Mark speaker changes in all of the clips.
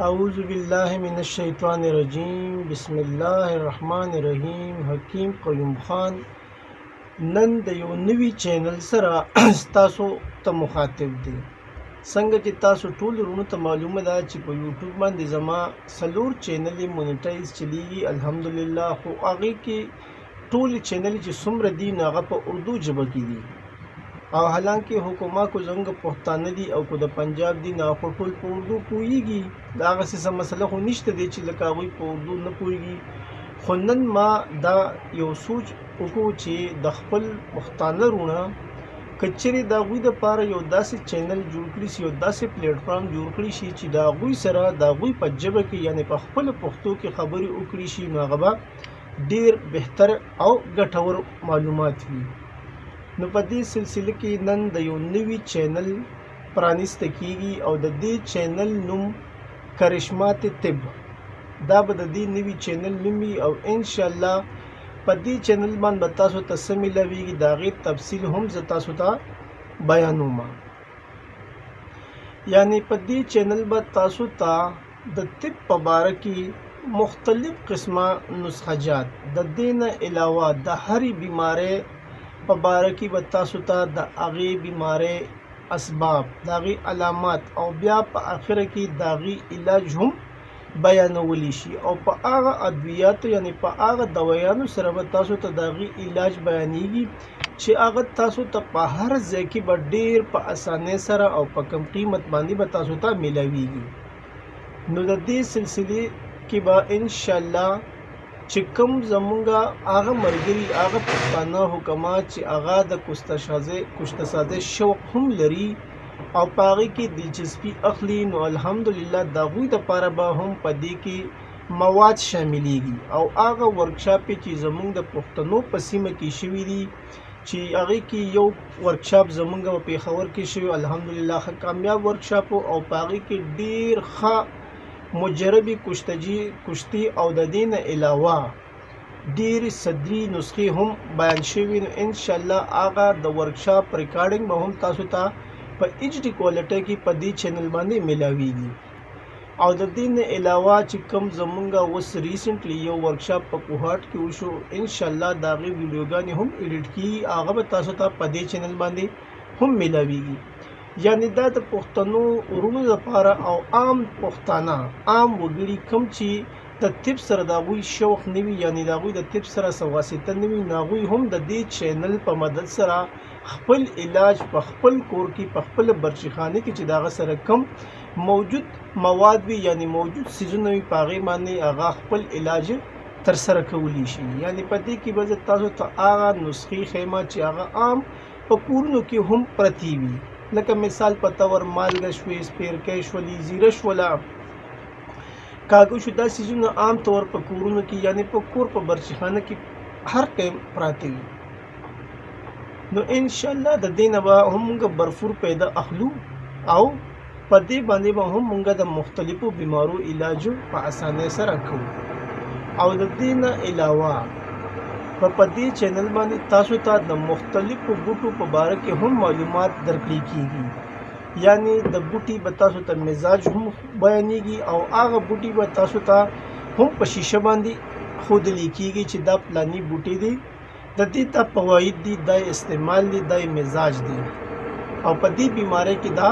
Speaker 1: اعوذ باللہ من الشیطان الرجیم بسم الله الرحمن الرحیم. حکیم قیوم خان نن د یو نوي چینل سره تاسو ته مخاطب دی. څنګه چې تاسو ټول ورونو ته معلومه ده چې په یوټیوب باندې زما سلور چینل مونیټایز چلیږي الحمدلله، خو هغې کې ټول چینل چې څومره دي نو هغه په اردو ژبه کې دي، او حالانکه حکومت کو زنګ پښتانه دي او کو د پنجاب دي نه خو ټول په اردو پوهیږي. دا هغسې څه مسله خو نشته دی چې لکه هغوی په اردو نه پوهیږي. خو نن ما دا یو سوچ وکړو چې د خپل پښتانه رونه که چیرې د هغوی دپاره یو داسې چینل جوړ کړي شي، یو داسې پلیټفارم جوړ کړي شي چې د هغوی سره د هغوی په ژبه کې یعنې په خپله پښتو کې خبرې وکړي شي، نو هغه به ډېر بهتر او ګټور معلومات وي. نو په دې سلسله کې نن د یو نوي چینل پرانیسته کیږي او د دې چینل نوم کرشمات طب. دا به د دې نوي چینل نوم وي او انشاءالله په دې چینل باندې به تاسو ته څه میلاویږي د هغې تفصیل هم زه تاسو ته بیانوم. یعنې په دې چینل به تاسو ته د طب په باره کې مختلف قسمه نسخه جات، د دې نه علاوه د هرې بیمارۍ په باره کې به تاسو ته د هغې بیمارۍ اسباب، د هغې علامات او بیا په آخره کې د هغې علاج هم بیانولی شي، او په هغه ادویاتو یعنې په هغه دوایانو سره به تاسو ته د هغې علاج بیانیږي چې هغه تاسو ته په هر ځای کې به ډېر په اسانۍ سره او په کم قیمت باندې به تاسو ته میلاویږي. نو د دې سلسلې کې به انشاءالله چې کوم زمونږ هغه ملګري هغه پښتانه حکمات چې هغه د کشته سازۍ شوق هم لري او په هغې کې دلچسپي اخلي، نو الحمدلله د هغوی دپاره به هم په دې کې مواد شاملیږي. او هغه ورکشاپ چې زمونږ د پښتنو په سیمه کې شوي دي، چې هغې کې یو ورکشاپ زمونږ په پېښور کې شوی الحمدلله ښه کامیاب ورکشاپ او په هغې کې ډېر ښه مجربی کشتي او د دې نه علاوه ډېرې صدري نسخې هم بیان شوي. نو انشاءالله هغه د ورکشاپ ریکارډنګ به هم تاسو ته په ایچ ډي کوالټۍ کې په دې چینل باندې میلاویږي. او د دې نه علاوه چې کوم زمونږ اوس ریسنټلی یو ورکشاپ په کوهاټ کې وشو، انشاءالله د هغې ویډیوګانې هم ایډیټ کېږي، هغه به تاسو ته په دې چینل باندې هم میلاویږي. یعنی دا د پښتنو ورونو لپاره او عام پښتانه عام وګړي کوم چې د طب سره د هغوی شوق نه وي، یعنې د هغوی د طب سره څه واسطه نه وي، نو هغوی هم د دې چینل په مدد سره خپل علاج په خپل کور کې په خپله برچخانه کې چې د هغه سره کم موجود مواد وي یعنې موجود څیزونه وي په هغې باندې هغه خپل علاج ترسره کولی شي. یعنې په دې کې به زه تاسو ته هغه نسخې ښیم چې هغه عام په کورونو کې هم پرتې وي، لکه مثال په طور مالګه شوې، سپیرکۍ شولې، زیره شوله، کاږه شو، دا څیزونه عام طور په کورونو کې یعنې په کور په برچخانه کې هر ټایم پراته وي. نو انشاءالله د دې نه به هم موږ برفور پیدا اخلو او په دې باندې به هم موږ د مختلفو بیمارو علاج په اسانۍ سره کوو. او د دې نه علاوه په دې چینل باندې تاسو ته د مختلفو بوټو په باره کې هم معلومات درکړی کیږي، یعنی د بوټي به تاسو ته مزاج هم بیانیږي او هغه بوټي به تاسو ته هم په شیشه باندې ښودلی کیږي چې دا پلاني بوټي دی، د دې دا فواید دي، دا استعمال دي، دا مزاج دی او په دې بیماری کې دا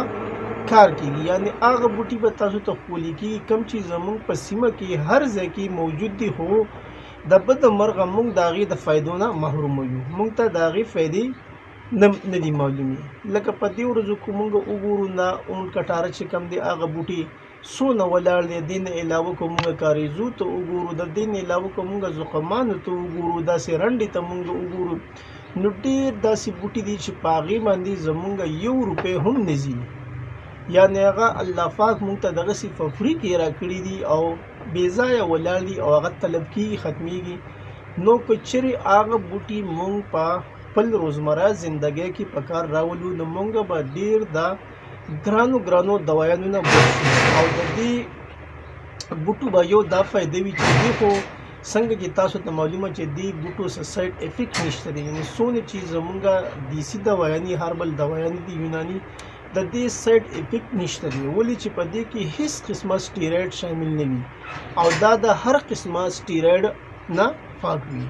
Speaker 1: کار کیږي. یعنی هغه بوټي به تاسو ته ښودلی کیږي کوم چې زموږ په سیمه کې هر ځای کې موجود دي، خو د بده مرغه موږ د هغې د فایدو نه محروم یو، موږ ته د هغې فایدې نه دي معلومې. لکه په دې ورځو کې موږ وګورو نه اون کټاره چې کوم دی هغه بوټي څونه ولاړ دی، د دې نه علاوه که موږ کاریزو ته وګورو، د دې نه علاوه که موږ زخمانو ته وګورو، داسې رنډې ته موږ وګورو، نو ډېر داسې بوټي دي چې په هغې باندې زموږ 1 روپۍ هم نه ځي، یعنې هغه الله پاک موږ ته دغسې په فري کې راکړي دي او بې ځایه ولاړ دي او هغه طلب کېږي ختمیږي. نو که چیرې هغه بوټي موږ په خپل روزمره زندګۍ کې په کار راولو، نو موږ به ډېر د ګرانو دوایانو نه بچ شو او د دې بوټو به یو دا فایده وي چې دې خو څنګه چې تاسو ته معلومه چې دې بوټو څه سایډ افیکټ نشته دی، یعنې څونه چې زمونږ دیسي دوایانې هربل دوایانې دي یوناني د دې سایډ افیکټ نشته دی، ولې چې په دې کې هیڅ قسمه سټیراید شامل نه وي او دا د هر قسمه سټیراید نه پاک وي.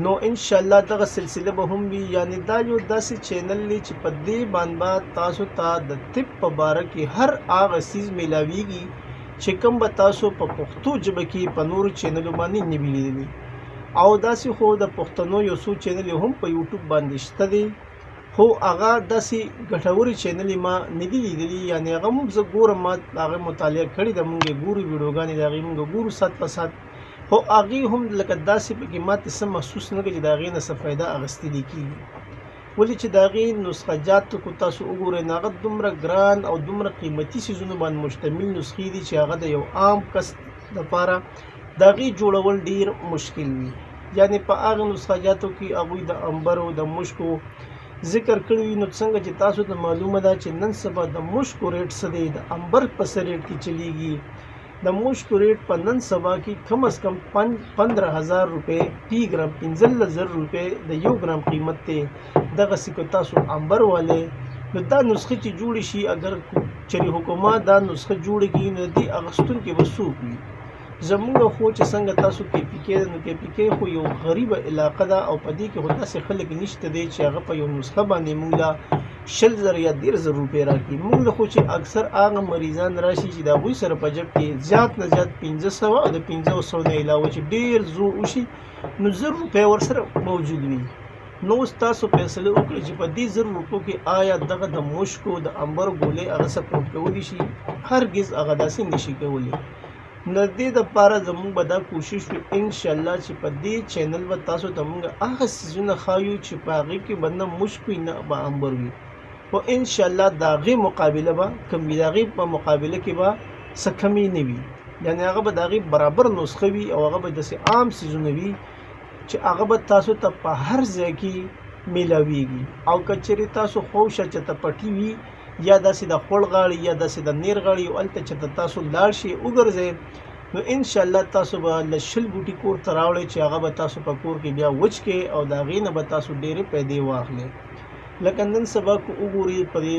Speaker 1: نو ان شاء الله دغه سلسله به هم وي، یعنی دا یو داسې چینل دی چې په دې باندې تاسو ته د طب په باره کې هر هغه څیز میلاویږي چې کوم به تاسو په پښتو ژبه کې په نورو چینلو باندې نه وي لیدلي. او داسې خو د پښتنو یو څو چینل هم په یوټیوب باندې شته دی، خو هغه داسې ګټورې چینل ما نه دي لیدلي، یعنی هغه هم زه ګورم، ما هغه مطالعه کړې ده، موږ یې ګورو ویډیوګانې د هغې موږ ګورو سات په سات، خو هغې هم لکه داسې پکې ماته څه محسوس نه کړي چې د هغې نه څه فایده اخیستلی کېږي. ولې چې د هغې نسخه جاتو کو تاسو وګورئ نو هغه دومره ګران او دومره قیمتي څیزونو باندې مشتمل نسخې دي چې هغه د یو عام کس لپاره د هغې جوړول ډېر مشکل وي. یعنی په هغه نسخه جاتو کې هغوی د امبرو د مشکو ذکر کړی وي، نو څنګه چې تاسو ته معلومه ده چې نن سبا د مشکو ریټ څه دی، د امبر په څه ریټ کې چلیږي. د مشکو ریټ په نن سبا کې کم از کم 15,000 روپۍ فی ګرام، 15,000 روپۍ د 1 ګرام قیمت دی. دغسې که تاسو امبر والے نو دا نسخه چې جوړې شي، اگر چېرې حکومت دا نسخه جوړه کړي نو د دې اخیستونکي به څوک وي؟ زمونږ خو چې څنګه تاسو KPK ده، نو KPK خو یو غریبه علاقه ده او په دې کې خو داسې خلک نشته دی چې هغه په یو نسخه باندې موږ له 20,000 یا 13,000 روپۍ راکړي. موږ له خو چې اکثر هغه مریضان راشي چې د هغوی سره په جب کې زیات نه زیات 500 او د 500 نه علاوه چې ډېر زوړ وشي نو 1000 روپۍ ورسره موجود وي. نو اوس تاسو فیصله وکړئ چې په دې 1000 روپو کې آیا دغه د مشکو د امبر ګولۍ هغه سپورټ کولی شي؟ هرګز هغه داسې نشي کولی. نو د دې دپاره زموږ به دا کوشش وي انشاءالله چې په دې چینل به تاسو ته موږ هغه څیزونه ښایو چې په هغې کې به نه مشک وي نه به امبر وي، خو انشاءالله د هغې مقابله به کم وي، د هغې په مقابله کې به څه کمی نه وي، یعنې هغه به د هغې برابر نسخه وي او هغه به داسې عام څیزونه وي چې هغه به تاسو ته په هر ځای کې میلاویږي. او که چېرې تاسو خوشه چتپټي وي یا داسې د خوړ غاړې یا داسې د نیر غاړې او هلته چې تاسو لاړ شئ وګرځئ نو انشاءالله تاسو به له 20 بوټي کور ته راوړئ چې هغه به تاسو په کور کې بیا وچ کړئ او د هغې نه به تاسو ډېرې پیدې واخلئ. لکه نن سبا که وګورئ په دې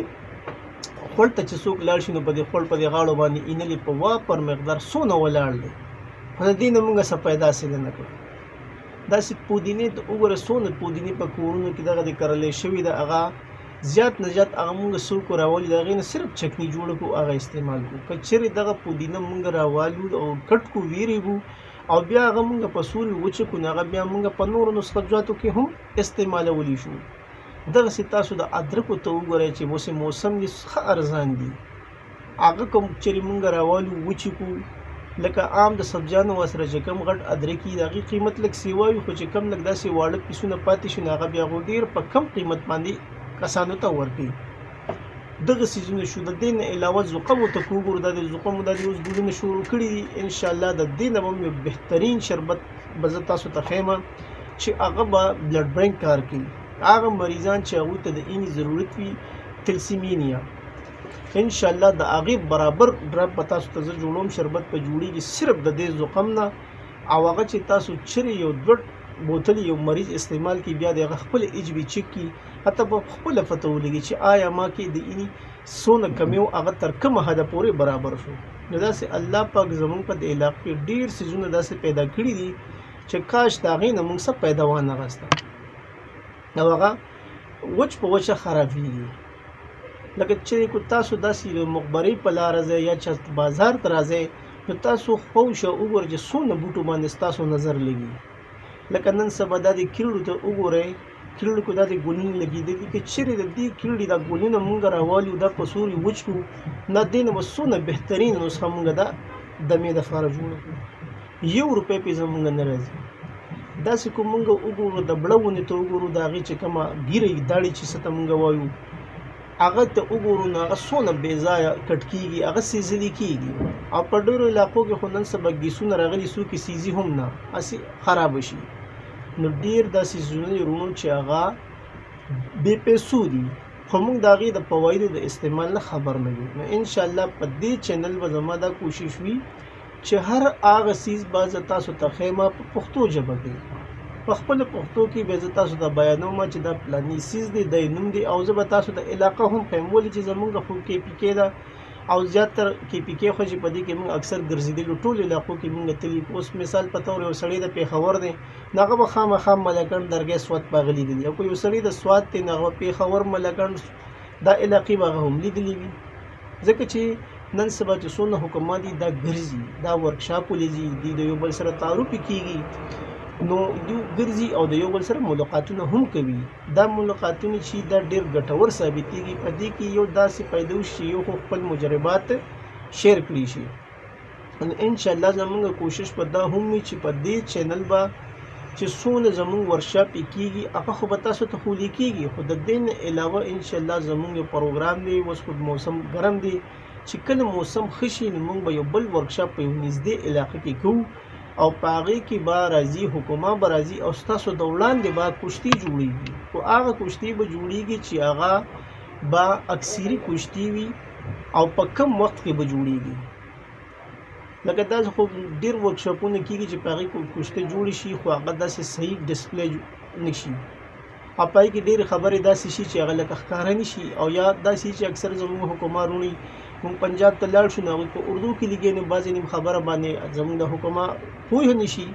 Speaker 1: خوړ ته چې څوک لاړ شي نو په دې خوړ په دې غاړو باندې اینلې په واپر مقدار څونه ولاړ دی، خو د دې نه موږ څه پیدا حاصله نه کړو. داسې پودینې ته وګوره څونه پودینې په کورونو کې دغه د کرلی شوي ده، هغه زیات نه زیات هغه مونږ څوک راولي د هغې نه صرف چکني جوړه کړو هغه استعمال کړو. که چېرې دغه پودینه مونږ راوالو او کټ کړو ویریږو او بیا هغه مونږ په سوري وچه کړو نو هغه بیا مونږ په نورو نسخه جاتو کې هم استعمالولی شو. دغسې تاسو د ادرکو ته وګورئ چې اوس موسم دی ښه ارزان دي، هغه که چېرې مونږ راوالو وچې کړو لکه عام د سبزیانو ورسره چې کم غټ ادرک وي د هغې قیمت لږ سیوا وي، خو چې کم لږ داسې واړه پیسونه پاتې شي نو هغه بیا هغو ډېر په کم قیمت باندې کسانو ته ورکوي. دغه څیزونه شو. د دې نه علاوه زقمو ته که وګورو دا د زقمو دا دې اوس ګلونه شروع کړي دي، انشاءالله د دې نه به هم یو بهترین شربت به زه تاسو ته ښیم چې هغه به بلډ بینک کار کوي. هغه مریضان چې هغوی ته د اینې ضرورت وي تلسیمینیا، انشاءالله د هغې برابر ډرپ به تاسو ته زه جوړوم، شربت به جوړېږي صرف د دې زقم نه. او هغه چې تاسو چېرې یو 2 بوتل یو مریض استعمال کی بیا د هغه خپل ایچ بي چک کی، حتی په خپله پته ولګي چې آیا ما کې د اینې څونه کمی و هغه تر کومه حده پورې برابر شو. نو داسې الله پاک زموږ په دې علاقې کې ډېر څیزونه داسې پیدا کړي دي چې کاش د هغې نه موږ څه پیدا وانه اخیسته او هغه وچ په وچه خرابېږي. لکه چې تاسو داسې مقبرې په لاره ځئ یا چې بازار ته راځئ نو تاسو خوشه وګورئ چې څونه بوټو باندې ستاسو نظر لګي. لکه نن سبا دا د کیړو ته وګورئ، کیړو کې دا د ګلونه لګېدلي، که چېرې د دې کیړې دا ګلونه مونږ راوالو دا په سوري وچ کړو نو دې نه به څونه بهترین نسخه مونږ دا دمې دپاره جوړه کړو، 1 روپۍ پې زمونږ نه راځي. داسې که مونږ وګورو د بړه ونې ته وګورو د هغې چې کومه ګیره داړې چې څه ته مونږ وایو هغه ته وګورو نو هغه څونه بې ځایه کټ کېږي، هغه سیزلي کېږي. او په ډېرو علاقو کې خو نن سبا ګیسونه راغلي څوک یې سیزي هم نه، هسې خرابه شي. نو ډېر داسې څیزونه دي وروڼو چې هغه بې پیسو دي، خو موږ د هغې د فوایدو د استعمال نه خبر نه یو. نو انشاءالله په دې چینل به زما دا کوشش وي چې هر هغه څیز به زه تاسو ته ښیم په پښتو ژبه کې، په خپل پښتو کې به زه تاسو ته بیانوم چې دا پلاني سیز دی د نوم دی او زه به تاسو ته علاقه هم ښیم ولې چې زمونږ خو کې پی کې ده او زیاتر کې پی کې خو چې په دې کې موږ اکثر ګرځېدلو ټول علاقو کې موږ تللي. اوس مثال په طور یو سړی د پېښور دی نو هغه به خامخا ملکنډ درګاه سوات به هغه لیدلي او که یو سړی د سوات دی نو هغه به پېښور ملکنډ دا علاقې به هغه هم لیدلي وي ځکه چې نن سبا چې څونه حکومت دي دا ګرځي دا ورکشاپونه ځي د یو بل سره تعارف کېږي نو دوی ګرځي او د یو بل سره ملاقاتونه هم کوي. دا ملاقاتونه چې دا ډېر ګټور ثابتېږي په دې کې یو داسې پیدا شي یو خپل مجربات شیر کړي شي. انشاءالله زموږ کوشش په دا هم وي چې په دې چینل به چې څونه زموږ ورکشاپ کېږي هغه خو به تاسو ته خو لیکېږي خو د دې نه علاوه انشاءالله زموږ یو پروګرام دی. اوس خو موسم ګرم دی چې کله موسم ښه شي نو موږ به یو بل ورکشاپ په یو نږدې علاقه کې کوو او په هغې کې به راځي حکومت به راځي او ستاسو د وړاندې به کشتي جوړېږي خو هغه کشتي به جوړېږي چې هغه به اکثري کشتي وي او په کم وخت کې به جوړېږي. لکه داسې خو ډېر ورکشاپونه کېږي چې په هغې کې کشتۍ جوړې شي خو هغه داسې صحیح ډسپلی نه شي او په هغې کې ډېرې خبرې داسې شي چې هغه لکه ښکاره نه شي او یا داسې چې اکثر زموږ حکومت وروڼي موږ پنجاب ته لاړ شو نو هغوی په اردو کې لیکي نو بعضې نیم خبره باندې زموږ د حکومت پوه نه شي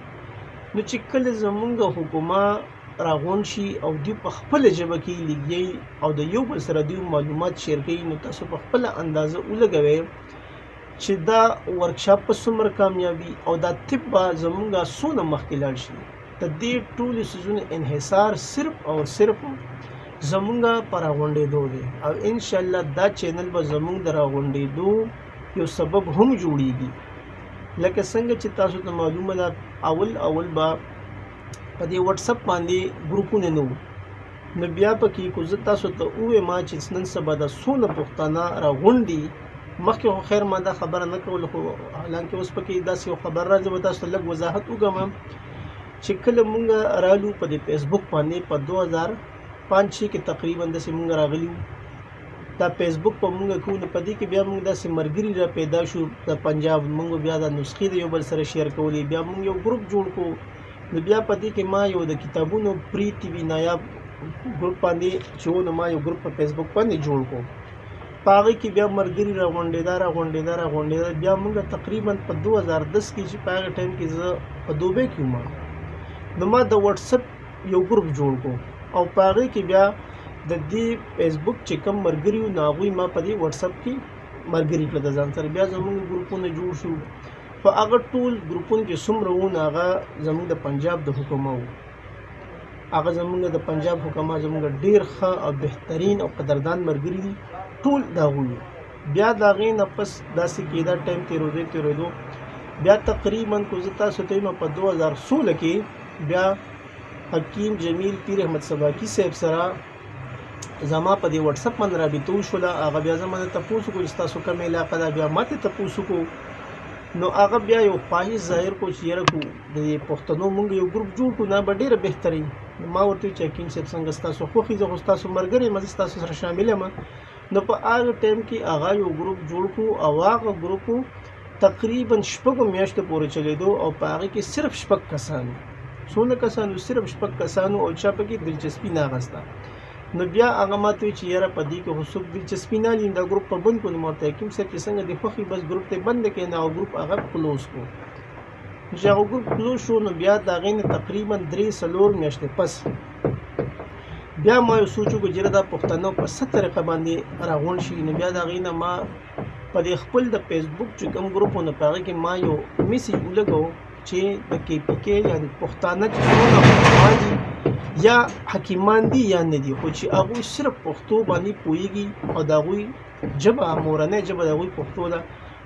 Speaker 1: نو چې کله زموږ حکومت راغونډ شي او دوی په خپله ژبه کې لیکي او د یو بل سره دوی معلومات شیر کوي نو تاسو په خپله اندازه ولګوئ چې دا ورکشاپ په څومره کامیابي او دا طب به زموږ څونه مخکې لاړ شي. د دې ټولو څیزونو انحصار صرف او صرف زمونږ په راغونډېدو دی او انشاءالله دا چینل به زمونږ د راغونډېدو یو سبب هم جوړېږي. لکه څنګه چې تاسو ته معلومه ده اول به په دې وټسپ باندې ګروپونه نه وو نو بیا پکې کو زه تاسو ته ووایم چې نن سبا د څونه پښتانه راغونډي مخکې خو خیر ما دا خبره نه کوله خو حالانکې اوس پکې داسې یو خبر راځي به تاسو ته لږ وضاحت وکړم چې کله مونږ رالو په دې فیسبوک باندې په 2005 کې تقریبا داسې مونږ راغلي وو دا فیسبوک په مونږ کوو نو په دې کې بیا مونږ داسې ملګري را پیدا شو د پنجاب مونږ بیا د نسخې د یو بل سره شیر کولې بیا مونږ یو ګروپ جوړ کړو نو بیا په دې کې ما یو د کتابونو پری ټي وي نایاب ګروپ باندې چې نو ما یو ګروپ په فیسبوک باندې جوړ کړو په هغې کې بیا ملګري راغونډېده بیا مونږ تقریبا په 2010 کې چې په هغه ټایم کې زه په دوبۍ کې وم نو ما د وټسپ یو ګروپ جوړ کړو او په هغې کې بیا د دې فیسبوک چې کوم ملګري وو نو هغوی ما په دې وټسپ کې ملګري کړه د ځان سره بیا زموږ ګروپونه جوړ شو په هغه ټول ګروپونو کې څومره وو نو هغه زموږ د پنجاب د حکومت وو هغه زموږ د پنجاب حکومت زموږ ډېر ښه او بهترین او قدردان ملګري دي ټول د هغوی بیا د هغې نه پس داسې کېده ټایم تېرېدو بیا تقریبا کو زه تاسو ته وایم په 2016 کې بیا حکیم جمیل پیر احمد سباکي صاحب سره زما په دې وټسپ باندې رابطه وشوله هغه بیا زما نه تپوس وکړو چې ستاسو کومه علاقه ده بیا ما ته تپوس وکړو نو هغه بیا یو خواهش ظاهر کړو چې یاره کو د پښتنو مونږ یو ګروپ جوړ کړو نه به ډېره بهترین نو ما ورته چې حکیم صاحب څنګه ستاسو خوښي زه خو ستاسو ملګری یم زه ستاسو سره شامل یم نو په هغه ټایم کې هغه یو ګروپ جوړ کړو او هغه ګروپ تقریبا 6 میاشتې پورې چلېدو او په هغې کې صرف 6 کسانو څونه کسانو صرف 6 کسانو او چا پکې دلچسپي نه اخیسته نو بیا هغه ماته وایي چې یاره په دې کې خو څوک دلچسپي نه لري دا ګروپ په بند کړو نو ما ورته حکیم صاحب چې څنګه دې خوښي بس ګروپ ته بند کړې نو هغه ګروپ هغه کلوز کړو چې هغه ګروپ کلوز شو نو بیا د هغې نه تقریبا 3-4 میاشتې پس بیا ما یو سوچ وکړو چې دا پښتانه په څه طریقه باندې راغونډ شي نو بیا د هغې نه ما په دې خپل د فیسبوک چې کوم ګروپونه په هغې کې ما یو میسیج ولګو چې د کې پی کې یعنې پښتانه چې څونه حکیمان دي یا حکیمان دي یا نه دي خو چې هغوی صرف پښتو باندې پوهېږي او د هغوی ژبه مورنۍ ژبه د هغوی پښتو ده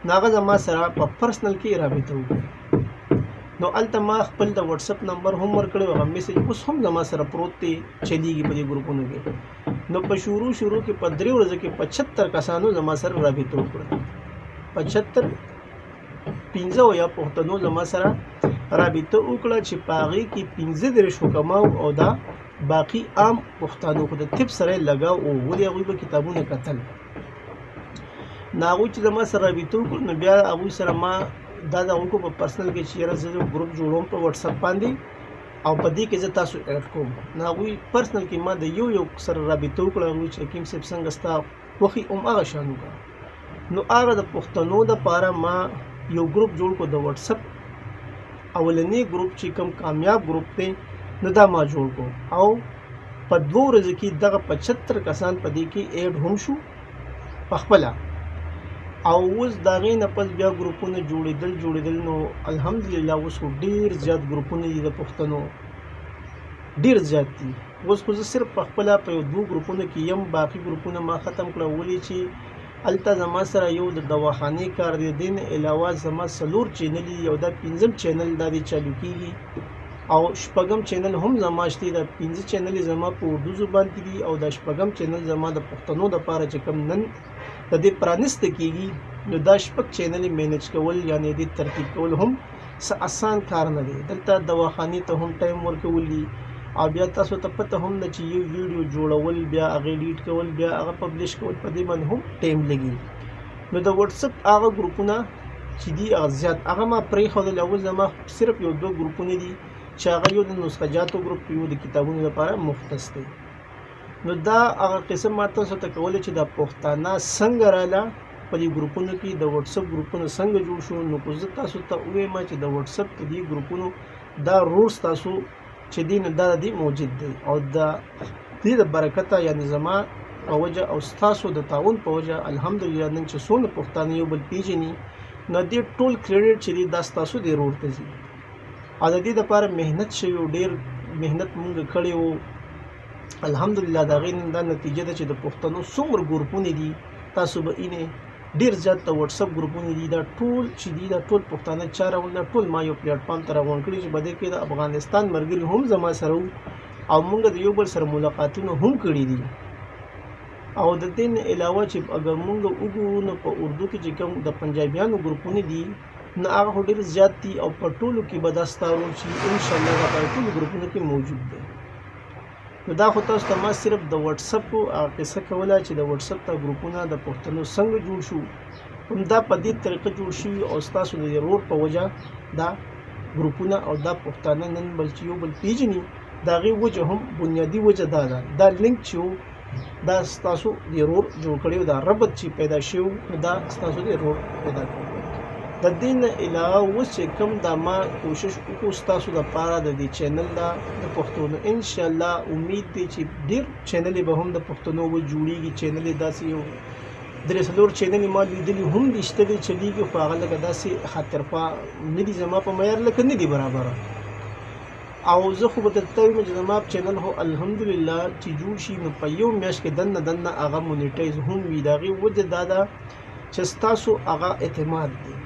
Speaker 1: نو هغه زما سره په پرسنل کې رابطه وکړي نو هلته ما خپل د وټسپ نمبر هم ورکړی هغه میسیج اوس هم زما سره پروت دی چلیږي په دې ګروپونو کې نو په شروع کې په 3 ورځو کې 75 کسانو زما سره رابطه وکړه 75 15 یا پښتنو زما سره رابطه وکړه چې په هغې کې 15 حکماو او دا باقي عام پښتانو خو د طب سره یې لګاو او ولې هغوی به کتابونه کتل نو هغوی چې زما سره رابطه وکړو نو بیا هغوی سره ما دا د هغوی په پرسنل کې چې یاره زه ګروپ جوړوم په وټسپ باندې او په دې کې زه تاسو اډ کوم نو هغوی پرسنل کې ما د یو سره رابطه وکړه هغوی چې حکیم صاحب څنګه ستا خوښي هغه شان وکړه نو هغه د پښتنو دپاره ما یو ګروپ جوړ کړو د واتساپ اولنی ګروپ چې کوم کامیاب ګروپ دی نو دا ما جوړ کړو او په 2 ورځو کې دغه 75 کسان په دې کې اډ هم شو پخپله او اوس د هغې نه پس بیا ګروپونه جوړېدل نو الحمدلله اوس خو ډېر زیات ګروپونه دي د پښتنو ډېر زیات دي اوس خو زه صرف پخپله په 2 ګروپونو کې یم باقي ګروپونه ما ختم کړه ولې چې هلته زما سره یو د دواخانې کار دی دې نه علاوه زما 4 چینل دي او دا 5م چینل دا دی چالو کېږي او 6م چینل هم زما شته دا 5 چینل زما په اردو زبان کې دي او دا 6م چینل زما د پښتنو دپاره چې کوم نن د دې پرانسته کېږي نو دا 6 چینل مینج کول یعنی دې ترتیب کول هم څه اسان کار نه دی دلته دواخانې ته هم ټایم ورکول دي او بیا تاسو ته پته هم ده چې یو ویډیو جوړول بیا هغه ایډیټ کول بیا هغه پبلش کول په دې باندې هم ټایم لګي نو د واتساپ هغه ګروپونه چې دي هغه زیات هغه ما پرېښودل اول زما صرف یو 2 ګروپونه دي چې هغه یو د نسخه جاتو ګروپ یو د کتابونو لپاره مختص دی نو دا هغه قسم ما تاسو ته کولی چې دا پښتانه څنګه راله په دې ګروپونو کې د واتساپ ګروپونه څنګه جوړ شو نو خو زه تاسو ته ووایم چې د واتساپ په دې ګروپونو دا رولز تاسو چې دي نو دا دی موجود دی او د دې د برکته یعنی زما په وجه او ستاسو د تعاون په وجه الحمدلله نن چې څونه پښتانه یو بل پیژني نو دې ټول کریډټ چې دی دا ستاسو دی رول ته ځي او د دې دپاره محنت شوی او ډېر محنت مونږ کړی و الحمدلله د هغې نن دا نتیجه ده چې د پښتنو څومره ګروپونه دي تاسو به اینې ډېر زیات د واتساپ ګروپونه دي دا ټول چې دي دا ټول پښتانه چا راغونډ دا ټول ما یو پلیټفارم ته راغونډ کړي چې په دې کې د افغانستان ملګري هم زما سره وو او موږ د یو بل سره ملاقاتونه هم کړي دي او د دې نه علاوه چې اگر موږ وګورو نو په اردو کې چې کوم د پنجابیانو ګروپونه دي نو هغه ډېر زیات دي او په ټولو کې به دا ستا رول چې انشاءالله په ټولو ګروپونو کې موجود دی نو دا خو تاسو ته ما صرف د واتساپ هغه قصه کوله چې د واتساپ ته ګروپونه د پښتنو څنګه جوړ شو همدا په دې طریقه جوړ شوي او ستاسو د رول په وجه دا ګروپونه او دا پښتانه نن بل چې یو بل پیژني د هغې وجه هم بنیادي وجه دا ده دا لینک چې دا ستاسو د رول جوړ کړی دا ربط چې پیدا شوی دا ستاسو د رول پیدا کړی د دې نه علاوه اوس چې کوم دا ما کوشش وکړو ستاسو دپاره د دې چینل دا د پښتنو انشاءالله امید دی چې ډېر چینلې به هم د پښتنو جوړېږي چینلې داسې یو 3-4 چینلې ما لیدلي هم دي شته دی چلیږي خو هغه لکه داسې خاطرخوا نه دي زما په معیار لکه نه دي برابره او زه خو به درته وایم چې زما چینل خو الحمدلله چې جوړ شي نو په یو میاشت کې دننه هغه مونیټایز هم وي د هغې وجه دا ده چې ستاسو هغه اعتماد دی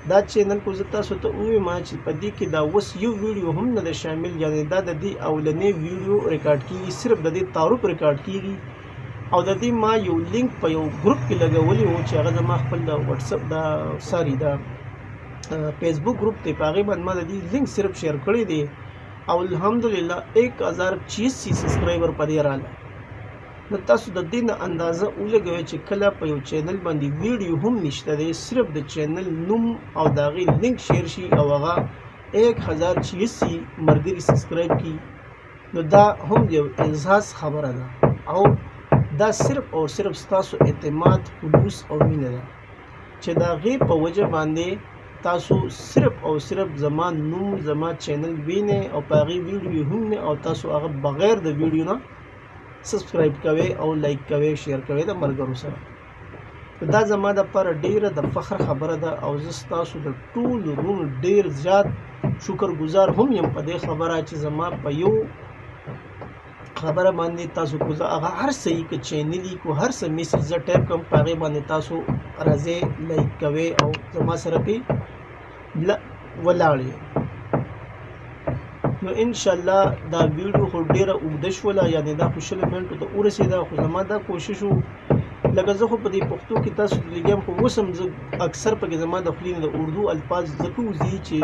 Speaker 1: دا چینل کو زه تاسو ته ووایم چې په دې کې دا اوس یو ویډیو هم نه ده شامل یعنې دا د دې اولنی ویډیو ریکارډ کېږي صرف د دې تعارف ریکارډ کېږي او د دې ما یو لینک په یو ګروپ کې لګولی و چې هغه زما خپل د واتساپ د فیسبوک ګروپ دی په هغې باندې ما د دې لینک صرف شیر کړی دی او الحمدلله 1086 سبسکرایبر په دې راغله نو تاسو د دې نه اندازه ولګوئ چې کله په یو چینل باندې ویډیو هم نشته دی صرف د چینل نوم او د هغې لینک شیر شي او هغه 1086 ملګري سبسکرایب کړي نو دا هم یو اعزاز خبره ده او دا صرف او صرف ستاسو اعتماد خلوص او مینه ده چې د هغې په وجه باندې تاسو صرف او صرف زما نوم زما چینل وینئ او په هغې ویډیو هم نه او تاسو هغه بغیر د ویډیو نه سبسکرایب کوئ او لایک کوئ شیر کوئ د ملګرو سره دا زما دپاره ډیره د فخر خبره ده او زه ستاسو د ټولو رونو ډیر زیات شکر گزار هم یم په دې خبره چې زما په یو خبره باندې تاسو کو زه هغه هر څه یې که چینلي کو هر څه میسج زه ټایپ کوم په هغې باندې تاسو راځئ لایک کوئ او زما سره پې ولاړ یې نو انشاءالله دا ویډیو خو ډیره اوږده شوله یعنې دا خو 20 منټو ته ورسېده خو زما دا کوشش و لکه زه خو په دې پښتو کې تاسو ته لګیم خو اوس هم زه اکثر پکې زما د خولې نه د اردو الفاظ ځکه وځي چې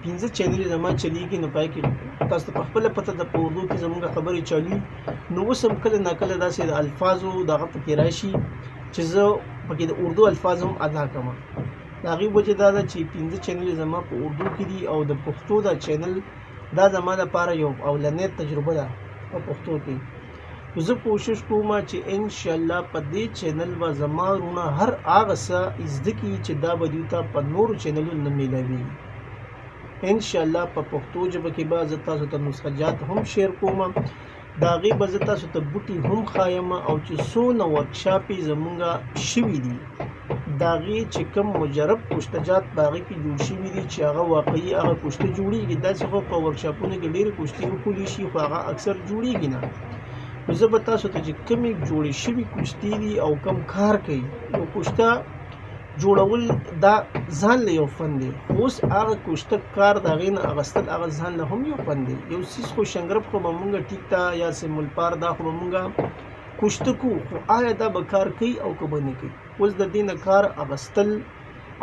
Speaker 1: 15 چینلې زما چلیږي نو پای کې تاسو ته په خپله پته ده په اردو کې زموږ خبرې چالي نو اوس هم کله ناکله داسې د الفاظو دغه پکې راشي چې زه پکې د اردو الفاظ هم ادا کوم د هغې وجه دا ده چې 15 چینلې زما په اردو کې دي او د پښتو دا چینل دا زما لپاره یو اولنۍ تجربه ده په پښتو کې. زه کوشش کوم چې ان شاء الله په دې چینل به زما وروڼه هر هغه څه زده کړي چې دا به دوی ته په نورو چینلونو نه میلاوي. ان شاء الله په پښتو ژبه کې به زه تاسو ته نسخه جات هم شیر کوم، د هغې به زه تاسو ته بوټي هم ښایم او چې څونه ورکشاپ یې زمونږ شوي دي د هغې چې کوم مجرب کشته جات په هغې کې جوړ شوي دي چې هغه واقعي هغه کشته جوړېږي. داسې خو په ورکشاپونو کې ډېرې کشتې وښودل شي خو هغه اکثر جوړېږي نه. نو زه به تاسو ته چې کومې جوړې شوي کشتې دي او کم کار کوي، نو کشته جوړول دا ځان له یو فن دی، اوس هغه کشته کار د هغې نه اخیستل هغه ځان له هم یو فن دی. یو څیز خو شنګرب خو به مونږ ټیک ته یا سیمل پار دا خو به مونږ کشته کوو، خو آیا دا به کار کوي او که به نه کوي؟ اوس د دې نه کار اخیستل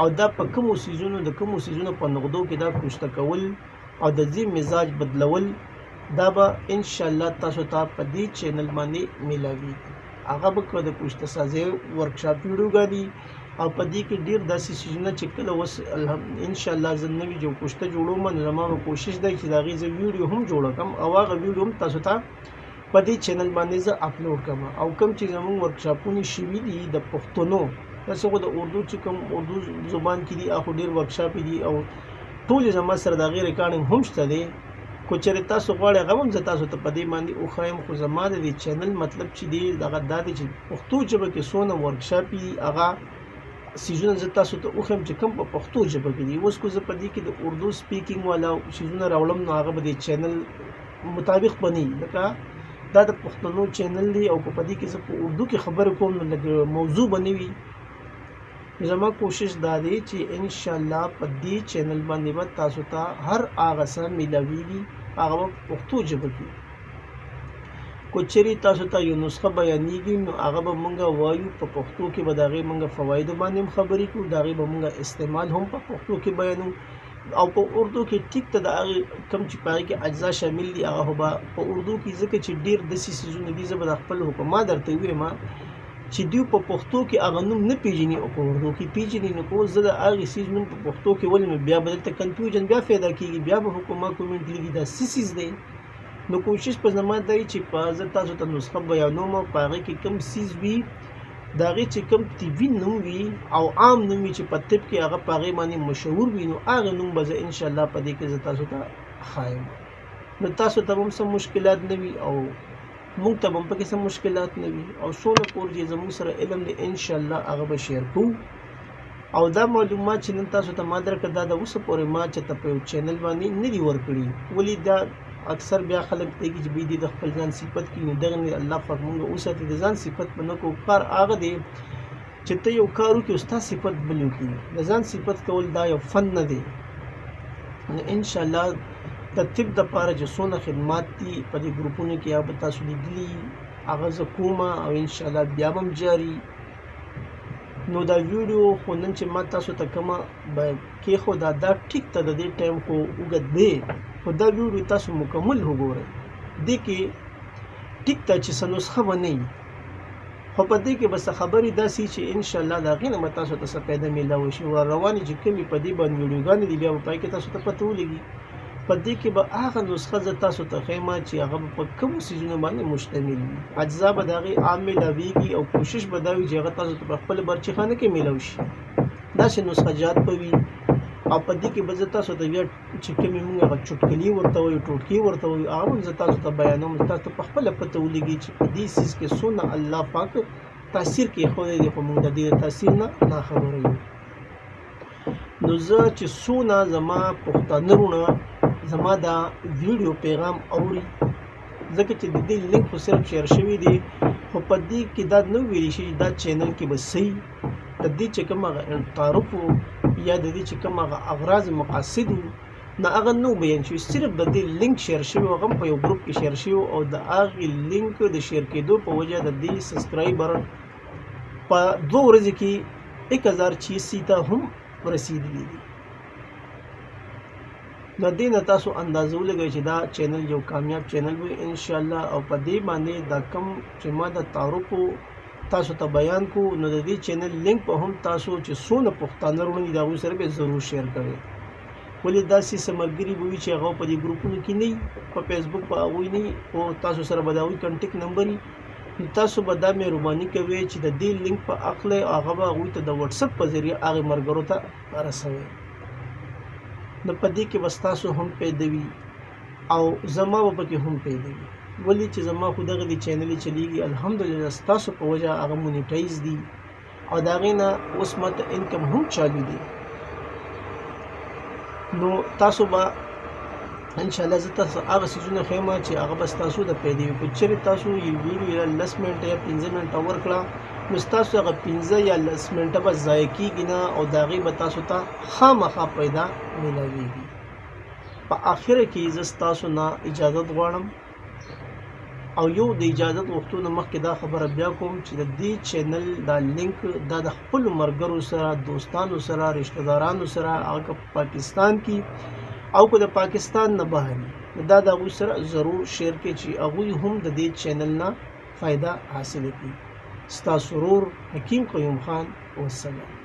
Speaker 1: او دا په کومو څیزونو د کومو څیزونو په نغدو کې دا کشته کول او د دې مزاج بدلول دا به ان شاء الله تاسو ته په دې چینل باندې میلاوي. هغه به که د کشته سازۍ ورکشاپ ویډیوګانې او په دې کې ډېر داسې څیزونه چې کله اوس ان شاء الله زه نوي جو کشته جوړوم، نو زما به کوشش دی چې د هغې زه ویډیو هم جوړه کړم او هغه ویډیو هم تاسو ته په دې چینل باندې زه اپلوډ کړم. او کوم چې زموږ ورکشاپونه شوي دي د پښتنو، داسې خو د اردو چې کوم اردو زبان کې دي هغه ډېر ورکشاپ دي او ټول زما سره د هغې ریکارډینګ هم شته دی. کو چېرې تاسو غواړئ هغه هم زه تاسو ته په دې باندې وښایم، خو زما د دې چینل مطلب چې دی هغه دا دی چې پښتو ژبه کې څونه ورکشاپ دي هغه څیزونه زه تاسو ته وښیم چې کوم په پښتو ژبه کې دي. اوس کو زه په دې کې د اردو سپیکینګ والا څیزونه راوړم نو هغه به د چینل مطابق بني، لکه دا د پښتنو چینل دی او په دې کې زه په اردو کې خبرې کوم نو لږ موضوع به نه وي. زما کوشش دا دی چې ان شاء الله په دې چینل باندې به تاسو ته هر هغه څه میلاویږي هغه به په پښتو ژبه کې. کو چېرې تاسو ته یو نسخه بیانېږي نو هغه به مونږ وایو په پښتو کې، به د هغې مونږ فوایدو باندې هم خبرې کوو، د هغې به مونږ استعمال هم په پښتو کې بیانوو. او په اردو کې ټیک ته د هغې کوم چې په هغې کې اجزا شامل دي هغه خو به په اردو کې، ځکه چې ډېر داسې څیزونه دي زه به د خپل حکومت درته ووایم چې دوی په پښتو کې هغه نوم نه پېژني او په اردو کې پېژني. نو که اوس زه د هغې څیز نوم په پښتو کې ولیم بیا به دلته کنفیوژن بیا پیدا کېږي، بیا به حکومت کومنټ لیکي دا څه څیز دی. نو کوشش په زما دی چې په زه تاسو ته نسخه بیانوم او په هغې کې کوم څیز وي د هغې چې کوم طبي نوم وي او عام نوم وي چې په طب کې هغه په هغې باندې مشهور وي، نو هغه نوم به زه انشاءالله په دې کې زه تاسو ته ښایم. نو تاسو ته به هم څه مشکلات نه وي او مونږ ته به هم پکې څه مشکلات نه وي او څونه پورې چې زموږ سره علم دی انشاءالله هغه به شیر کوو. او دا معلومات چې نن تاسو ته ما درکړه دا د اوسه پورې ما چېرته په یو چینل باندې نه دي ورکړي. ولې دا اکثر بیا خلک دی چې دوی د خپل ځان صفت کوي، نو دغه الله پاک مونږ وساتي د ځان صفت په نه کوو. کار هغه دی چې ته یو کار وکړې او ستا صفت بل وکړي، د ځان صفت کول دا یو فن نه دی. نو انشاءالله د طب دپاره چې څونه خدمات دي په دې ګروپونو کې هغه به تاسو لیدلي هغه زه کوم او انشاءالله بیا به هم جاري. نو دا ویډیو خو نن چې ما تاسو ته کومه کېښوده دا ټیک ته د دې ټایم خو اوږد دی، خو دا ویډیو تاسو مکمل وګورئ. دې کې ټیک ته چې څه نسخه به نه وي، خو په دې کې به څه خبرې داسې چې انشاءالله د هغې نه به تاسو ته څه پیدا میلاوی شي. روانې چې کومې په دې باندې ویډیوګانې دي بیا به په هغې کې تاسو ته پته ولګي. په دې کې به هغه نسخه زه تاسو ته ښیم چې هغه به په کومو څیزونو باندې مشتمل وي. اجزا به د هغې عام میلاویږي او کوشش به دا وي چې هغه تاسو ته په خپله برچخانه کې میلاو شي. داسې نسخه جات به وي او په دې کې به زه تاسو ته بیا چې کومې مونږ هغه چټکلي ورته وایو ټوټکې ورته وایو هغه هم زه تاسو ته بیانوم، تاسو ته په خپله پته ولګي چې په دې څیز کې څونه الله پاک تاثیر کېښودی دی، خو مونږ د دې تاثیر نه ناخبره یو. نو زه چې څونه زما پښتانه وروڼه زما دا ویډیو پیغام اوري، ځکه چې د دې لینک خو صرف شیر شوی دی، خو په دې کې دا نه ویلی شي چې دا چینل کې به صحیح د دې چې کوم هغه تعارف یا د دې چې کوم هغه اغراض مقاصد نه هغه نو بیان شوي، صرف د دې لینک شیر شوی هغه هم په یو ګروپ کې شیر شوی او د هغې لینک د شیر کېدو په وجه د دې سبسکرایبر په 2 ورځې کې 1086 ته هم رسیدلی دي. نو دې نه تاسو اندازه ولګئ چې دا چینل یو کامیاب چینل وي انشاءالله. او په دې باندې دا کم چې ما د تعارف تاسو ته بیان کو، نو د دې چینل لینک په هم تاسو چې څونه پښتانه وروڼه دي د هغوی سره به ضرور شیر کوئ. ولې داسې څه ملګري به وي چې هغه په دې ګروپونو کې نه وي، په فیسبوک په هغوی نه وي، او تاسو سره به د هغوی کنټیکټ نمبر وي، نو تاسو به دا مهرباني کوئ چې د دې لینک په اخلئ او هغه به هغوی ته د وټسپ په ذریعه هغې ملګرو ته رسوئ. نو په دې کې به ستاسو هم پیدا وي او زما به پکې هم پیدا وي. ولې چې زما خو دغه دې چینلې چلیږي الحمدلله ستاسو په وجه هغه مونیټایز دي او د هغې نه اوس ماته انکم هم چالو دی. نو تاسو به انشاءالله زه تاسو هغه څیزونه ښیم چې هغه به ستاسو د پیدا وي. که چېرې تاسو یو ویډیو 10 منټه یا 15 منټه ورکړه نو ستاسو هغه 15 یا 10 منټه به ضایع کېږي نه او د هغې به تاسو ته خامخا پیدا میلاویږي. په آخره کې زه ستاسو نه اجازت غواړم او یو د اجازت غوښتو نه مخکې دا خبره بیا کوم چې د دې چینل دا لینک دا د خپلو ملګرو سره، دوستانو سره، رشته دارانو سره، هغه که په پاکستان کې او که د پاکستان نه بهر دا د هغوی سره ضرور شیر کړئ چې هغوی هم د دې چینل نه فایده حاصله کړي. ستاسو ورور حکیم قیوم خان، والسلام.